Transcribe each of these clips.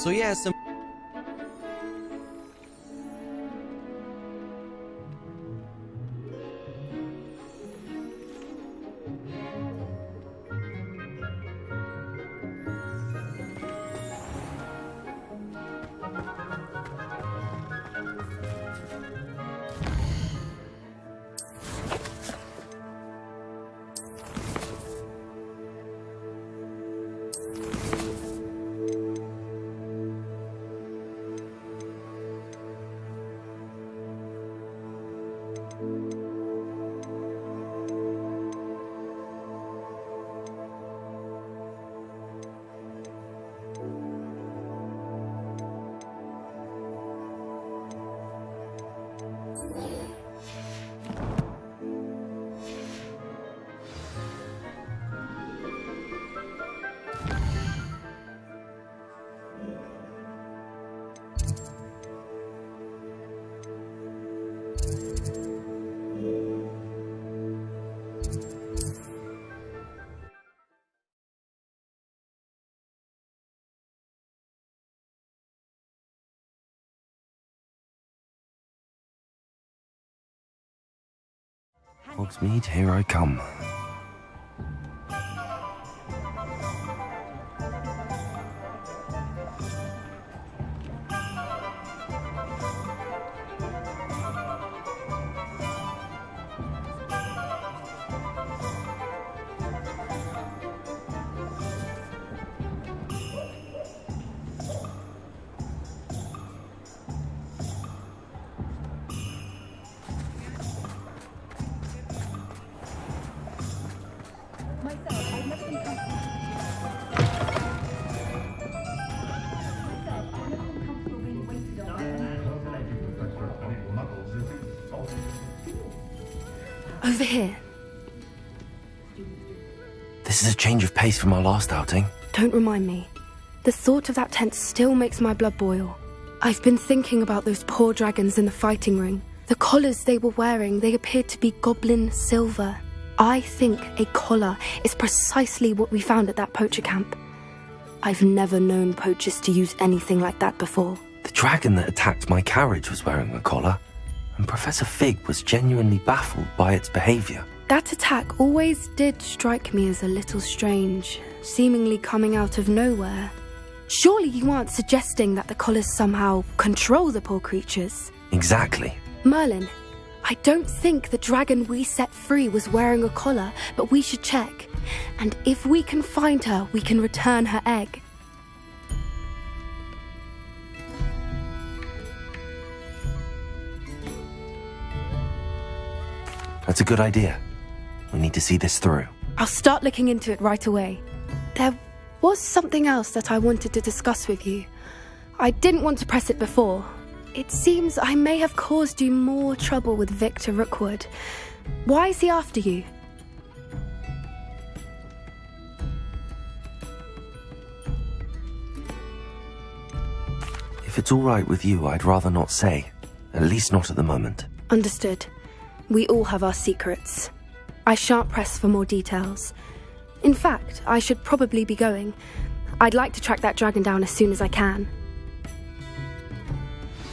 So yeah, some... Hogsmeade, here I come. Over here. This is a change of pace from our last outing. Don't remind me. The thought of that tent still makes my blood boil. I've been thinking about those poor dragons in the fighting ring. The collars they were wearing, they appeared to be goblin silver. I think a collar is precisely what we found at that poacher camp. I've never known poachers to use anything like that before. The dragon that attacked my carriage was wearing a collar, and Professor Fig was genuinely baffled by its behavior. That attack always did strike me as a little strange, seemingly coming out of nowhere. Surely you aren't suggesting that the collars somehow control the poor creatures? Exactly. Merlin, I don't think the dragon we set free was wearing a collar, but we should check. And if we can find her, we can return her egg. That's a good idea. We need to see this through. I'll start looking into it right away. There was something else that I wanted to discuss with you. I didn't want to press it before. It seems I may have caused you more trouble with Victor Rookwood. Why is he after you? If it's all right with you, I'd rather not say. At least not at the moment. Understood. We all have our secrets. I shan't press for more details. In fact, I should probably be going. I'd like to track that dragon down as soon as I can.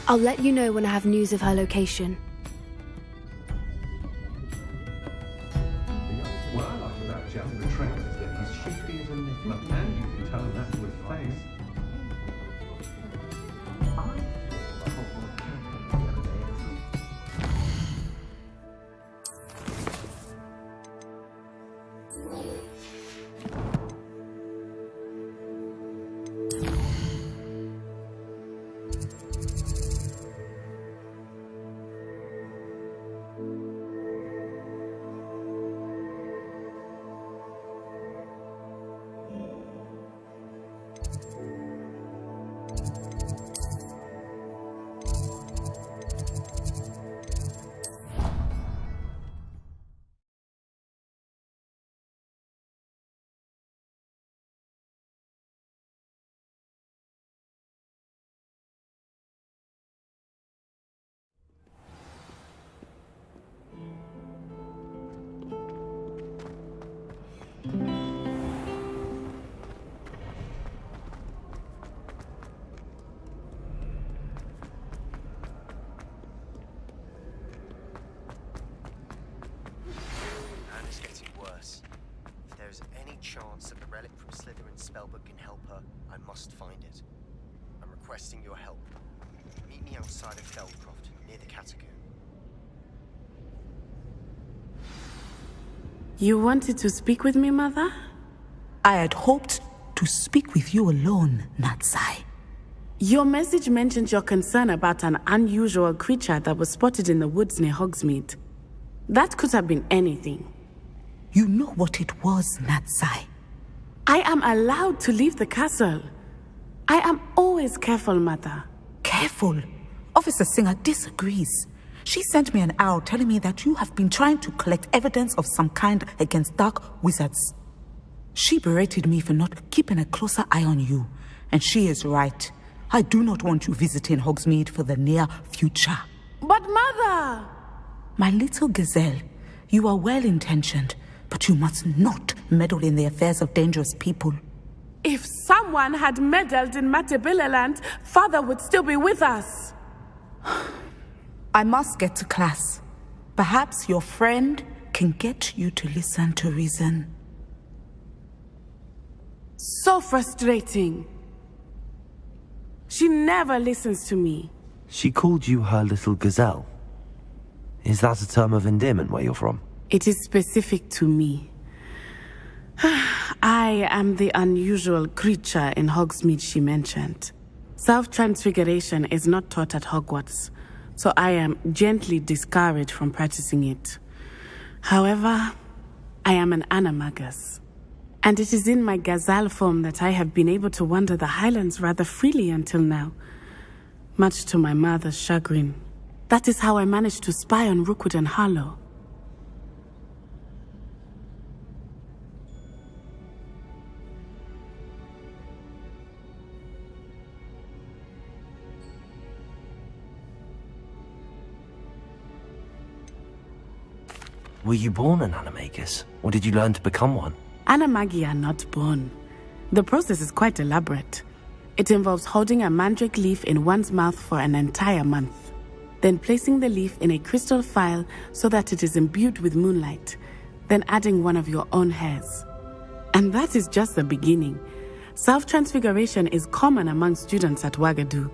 I'll let you know when I have news of her location. What I like about Jack the Trent is that he's shifty as a niffler, and you can tell that to his face. requesting your help. Meet me outside of Feldcroft, near the catacomb. You wanted to speak with me, Mother? I had hoped to speak with you alone, Natsai. Your message mentioned your concern about an unusual creature that was spotted in the woods near Hogsmeade. That could have been anything. You know what it was, Natsai. I am allowed to leave the castle. I am always careful, Mother. Careful. Officer Singer disagrees. She sent me an owl telling me that you have been trying to collect evidence of some kind against dark wizards. She berated me for not keeping a closer eye on you, and she is right. I do not want you visiting Hogsmeade for the near future. But Mother! My little gazelle, you are well-intentioned, but you must not meddle in the affairs of dangerous people. If someone had meddled in Matabeleland, Father would still be with us. I must get to class. Perhaps your friend can get you to listen to reason. So frustrating. She never listens to me. She called you her little gazelle. Is that a term of endearment where you're from? It is specific to me. I am the unusual creature in Hogsmeade she mentioned. Self-transfiguration is not taught at Hogwarts, so I am gently discouraged from practicing it. However, I am an animagus, and it is in my gazelle form that I have been able to wander the highlands rather freely until now, much to my mother's chagrin. That is how I managed to spy on Rookwood and Harlow. Were you born an animagus, or did you learn to become one? Animagi are not born. The process is quite elaborate. It involves holding a mandrake leaf in one's mouth for an entire month, then placing the leaf in a crystal phial so that it is imbued with moonlight, then adding one of your own hairs. And that is just the beginning. Self-transfiguration is common among students at Wagadu,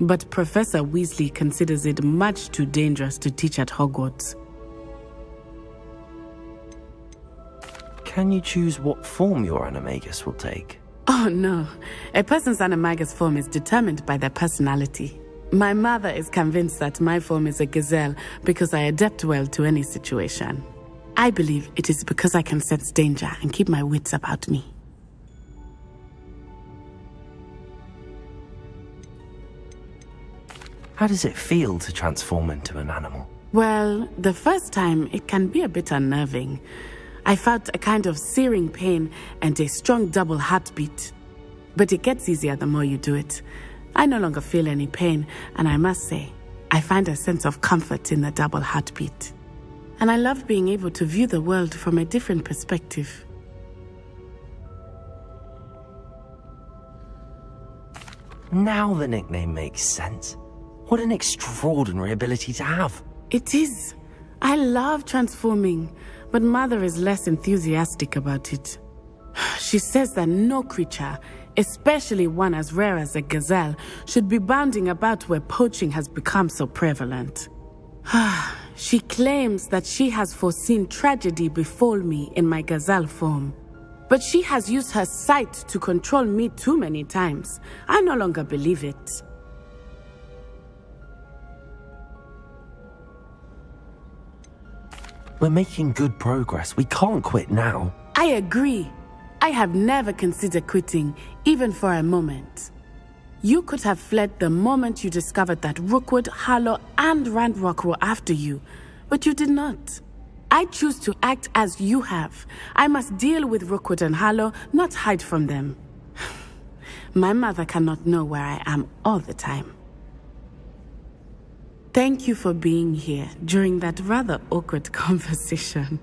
but Professor Weasley considers it much too dangerous to teach at Hogwarts. Can you choose what form your animagus will take? Oh no, a person's animagus form is determined by their personality. My mother is convinced that my form is a gazelle because I adapt well to any situation. I believe it is because I can sense danger and keep my wits about me. How does it feel to transform into an animal? Well, the first time it can be a bit unnerving. I felt a kind of searing pain and a strong double heartbeat. But it gets easier the more you do it. I no longer feel any pain, and I must say, I find a sense of comfort in the double heartbeat. And I love being able to view the world from a different perspective. Now the nickname makes sense. What an extraordinary ability to have. It is. I love transforming, but Mother is less enthusiastic about it. She says that no creature, especially one as rare as a gazelle, should be bounding about where poaching has become so prevalent. She claims that she has foreseen tragedy befall me in my gazelle form. But she has used her sight to control me too many times. I no longer believe it. We're making good progress. We can't quit now. I agree. I have never considered quitting, even for a moment. You could have fled the moment you discovered that Rookwood, Harlow, and Randrock were after you, but you did not. I choose to act as you have. I must deal with Rookwood and Harlow, not hide from them. My mother cannot know where I am all the time. Thank you for being here during that rather awkward conversation.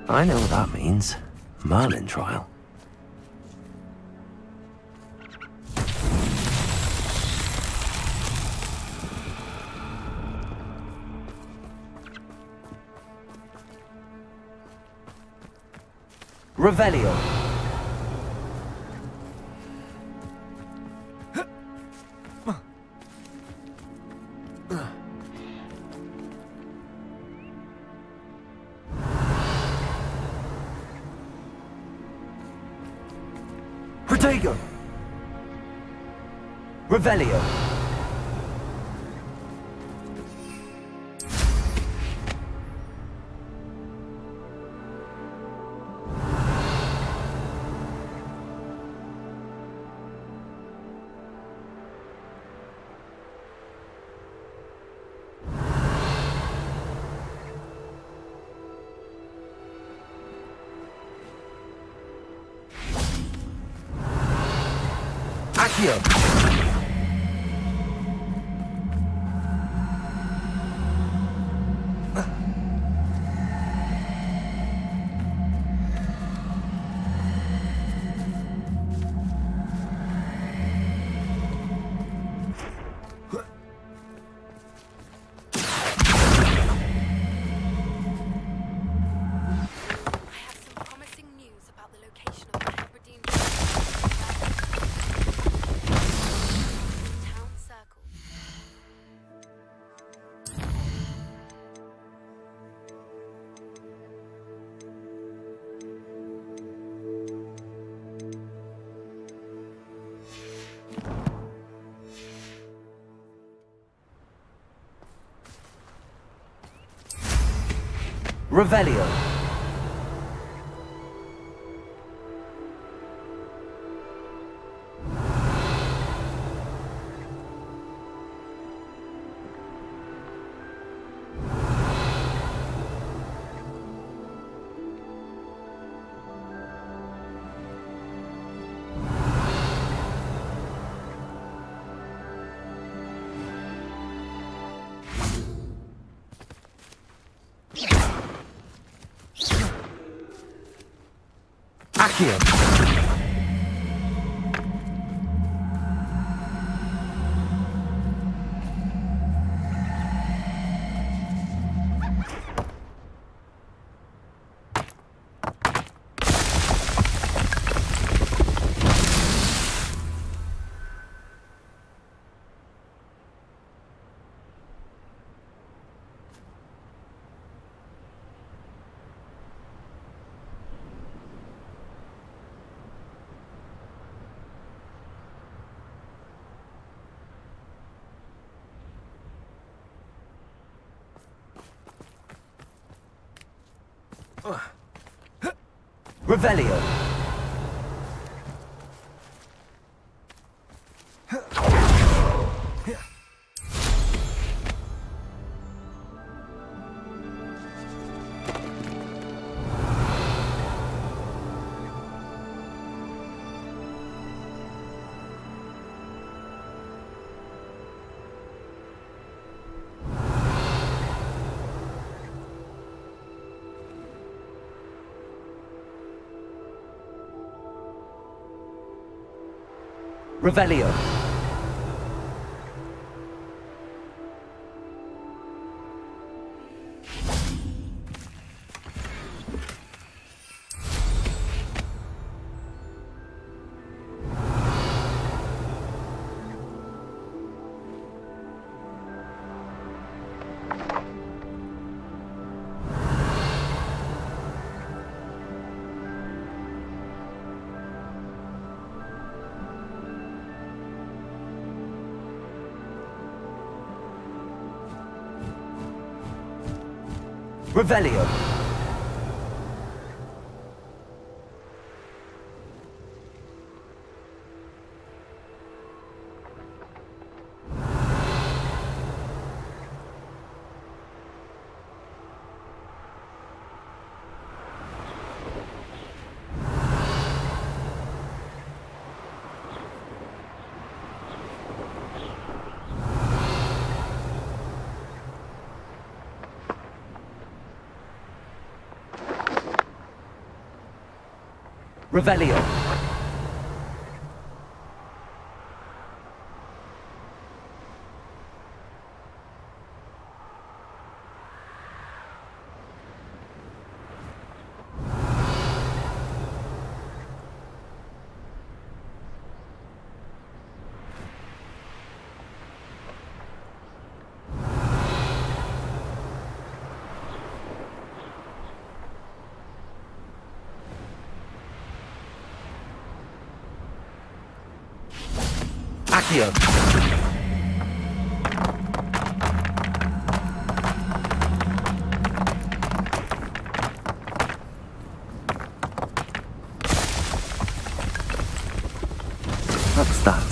I know what that means. Merlin trial. Revelio. Protego. Revelio. Accio. Promising news about the location of the Hebridean town circle. Revelio. Accio. Revelio. Revelio. Revelio. Revelio. Accio. What's that?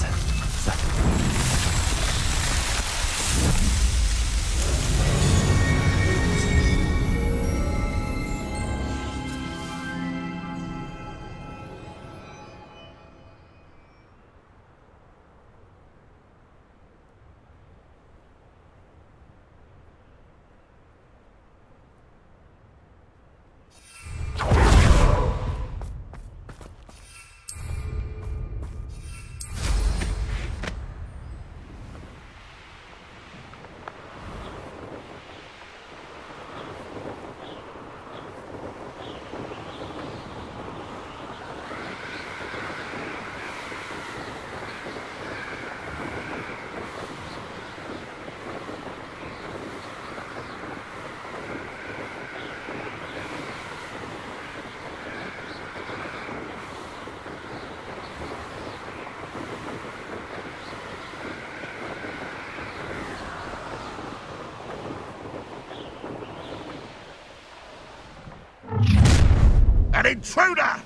An intruder!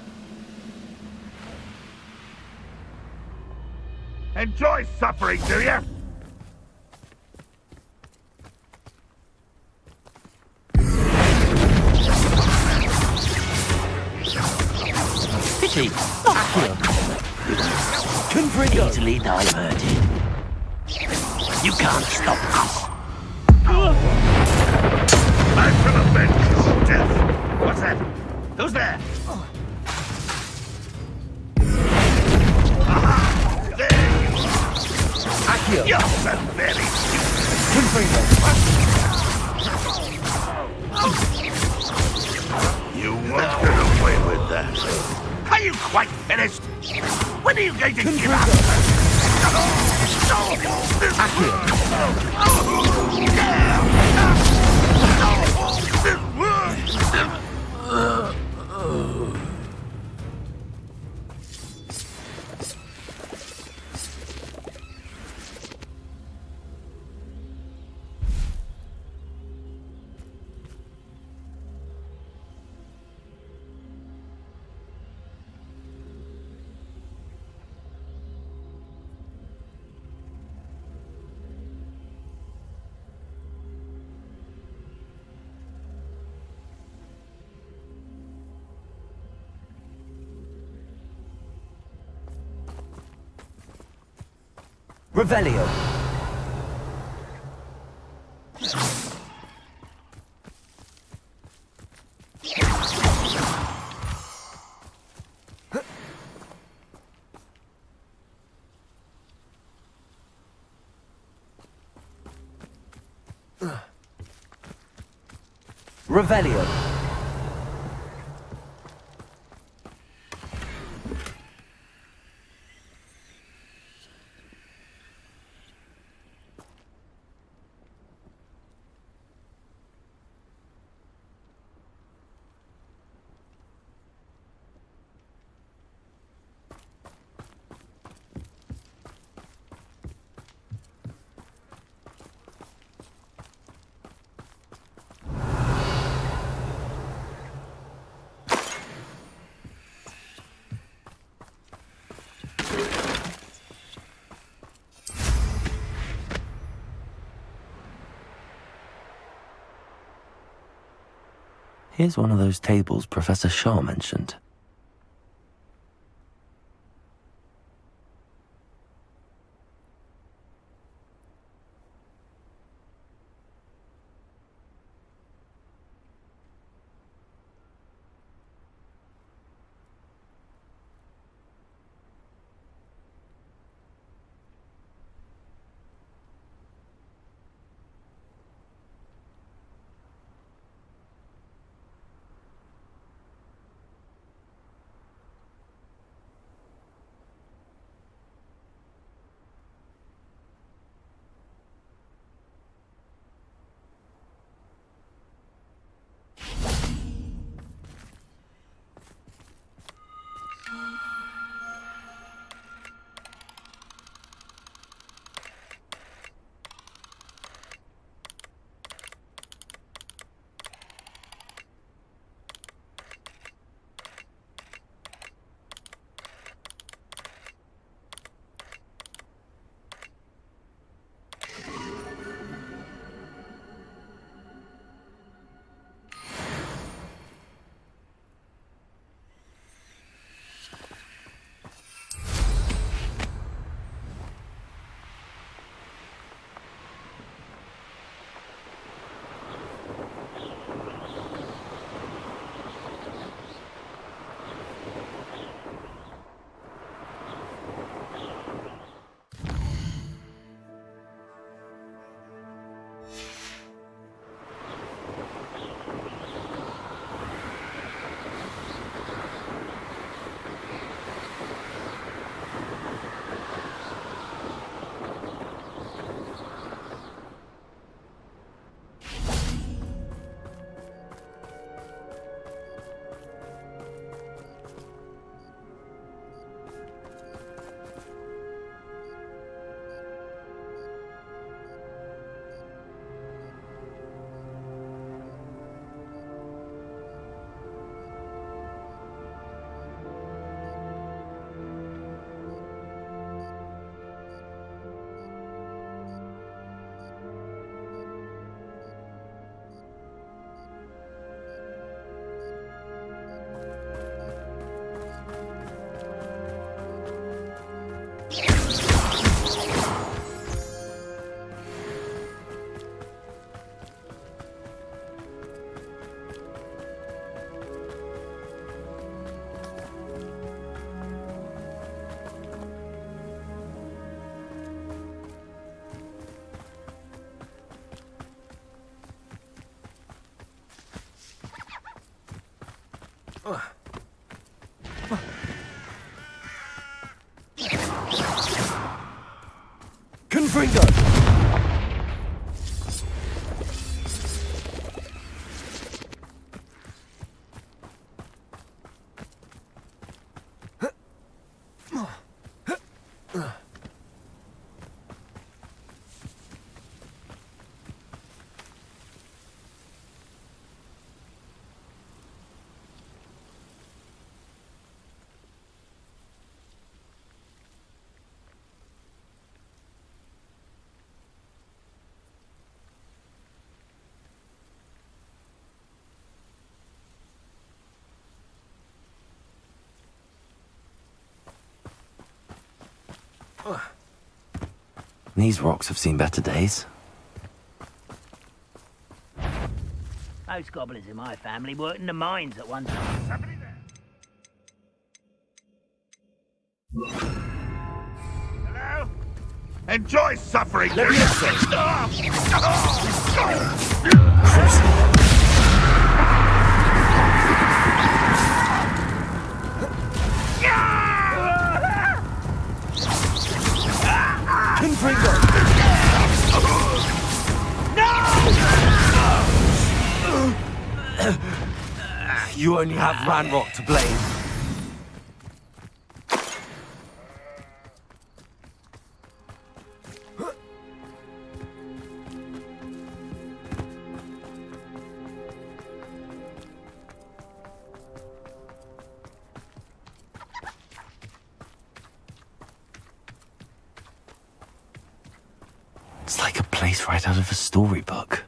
Enjoy suffering, do you? Pity. Accio. Confringo. Easily diverted. You can't stop us. I shall avenge your death! What's that? Who's there? Aha! There you are! Accio. You're so very Confringo. You won't get away with that. Are you quite finished? When are you going to give up? Revelio. Revelio. Here's one of those tables Professor Shaw mentioned. Confringo! These rocks have seen better days. Most gobblers in my family worked in the mines at one time. Somebody there? Hello? Enjoy suffering. Let me Confringo! You only have Ranrock to blame. It's like a place right out of a storybook.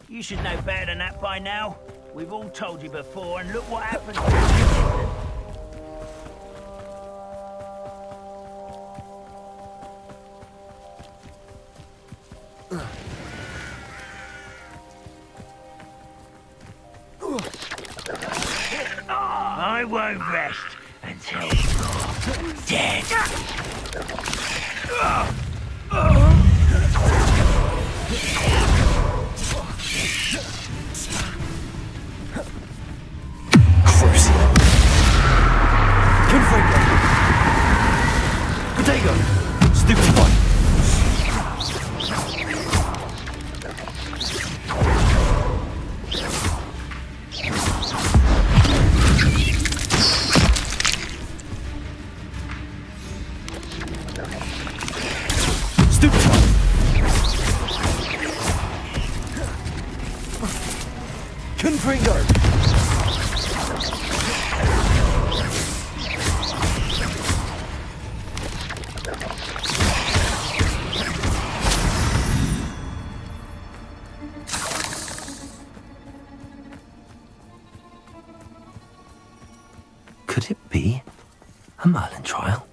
You should know better than that by now. We've all told you before, and look what happened. I won't rest until you're dead. Potato! Stupid one! Stupid one! Confringo! Could it be a Merlin trial?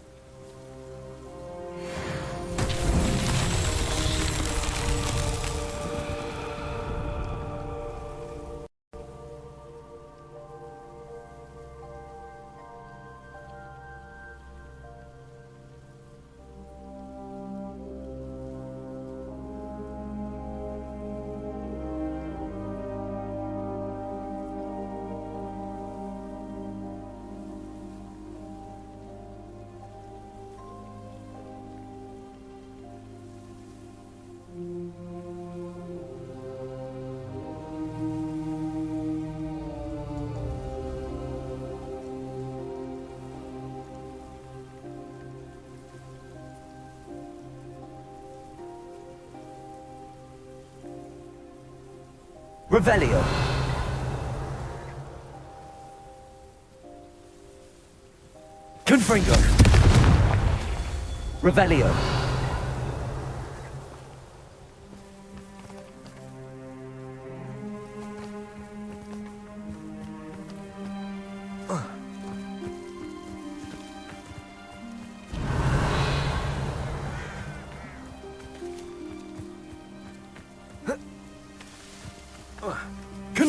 Revelio. Confringo. Revelio.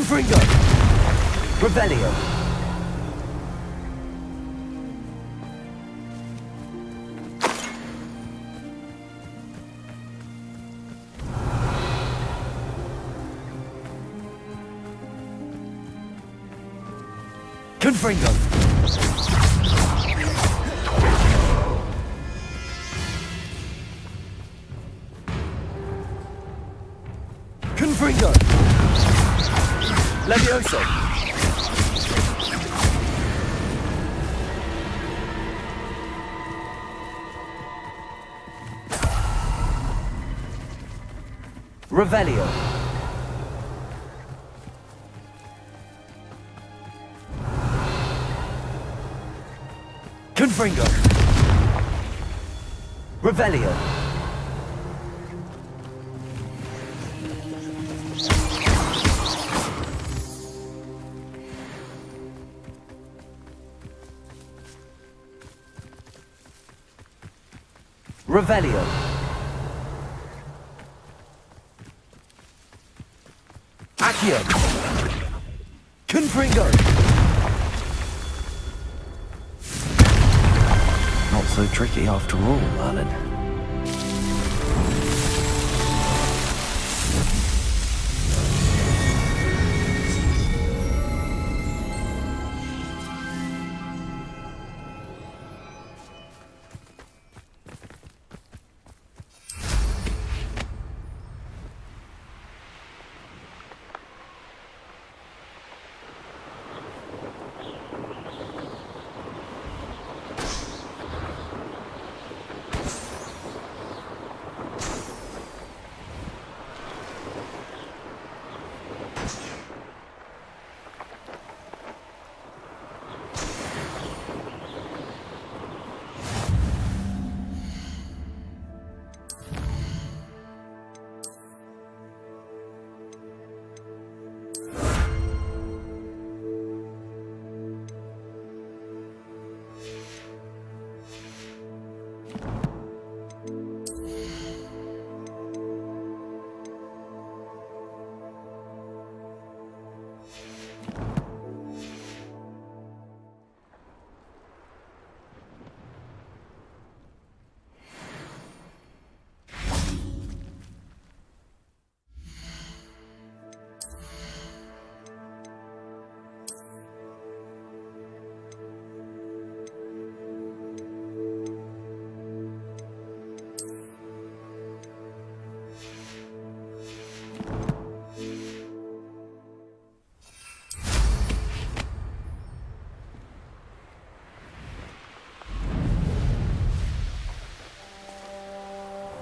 Confringo! Revelio! Confringo! Confringo! Levioso! Revelio! Confringo! Revelio! Revelio! Accio! Confringo! Not so tricky after all, Merlin.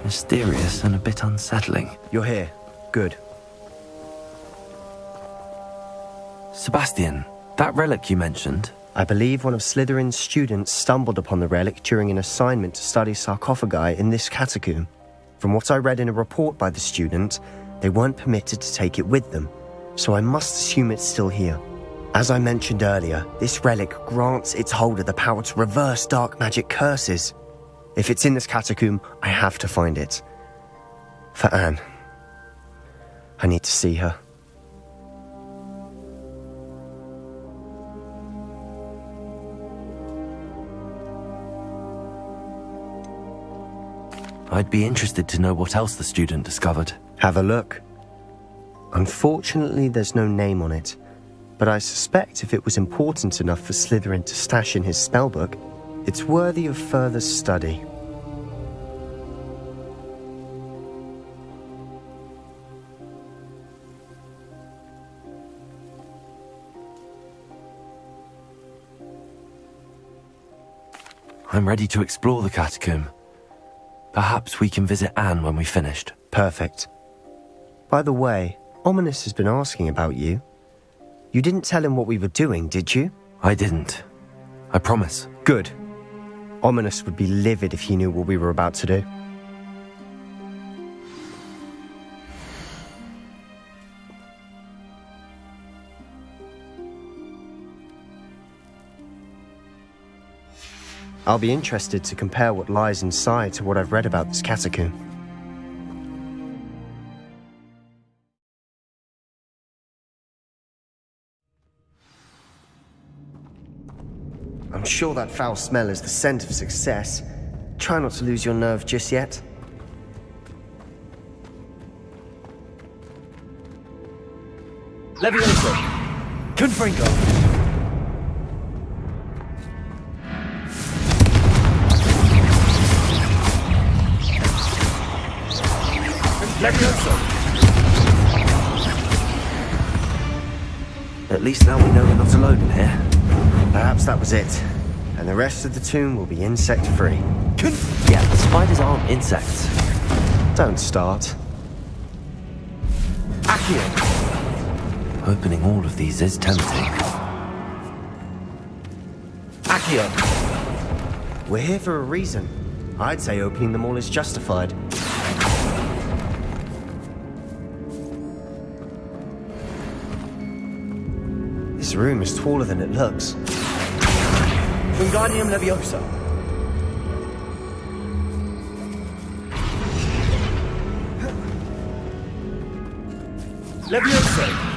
Mysterious and a bit unsettling. You're here. Good. Sebastian, that relic you mentioned, I believe one of Slytherin's students stumbled upon the relic during an assignment to study sarcophagi in this catacomb. From what I read in a report by the student, they weren't permitted to take it with them, so I must assume it's still here. As I mentioned earlier, this relic grants its holder the power to reverse dark magic curses. If it's in this catacomb, I have to find it. For Anne. I need to see her. I'd be interested to know what else the student discovered. Have a look. Unfortunately, there's no name on it, but I suspect if it was important enough for Slytherin to stash in his spellbook, it's worthy of further study. I'm ready to explore the catacomb. Perhaps we can visit Anne when we've finished. Perfect. By the way, Ominous has been asking about you. You didn't tell him what we were doing, did you? I didn't. I promise. Good. Ominous would be livid if he knew what we were about to do. I'll be interested to compare what lies inside to what I've read about this catacomb. sure that foul smell is the scent of success. Try not to lose your nerve just yet. Levioso! Confringo! Levioso! At least now we know we're not alone in here. Perhaps that was it. And the rest of the tomb will be insect-free. Yeah, the spiders aren't insects. Don't start. Accio! Opening all of these is tempting. Accio! We're here for a reason. I'd say opening them all is justified. This room is taller than it looks. Wingardium Leviosa! Leviosa!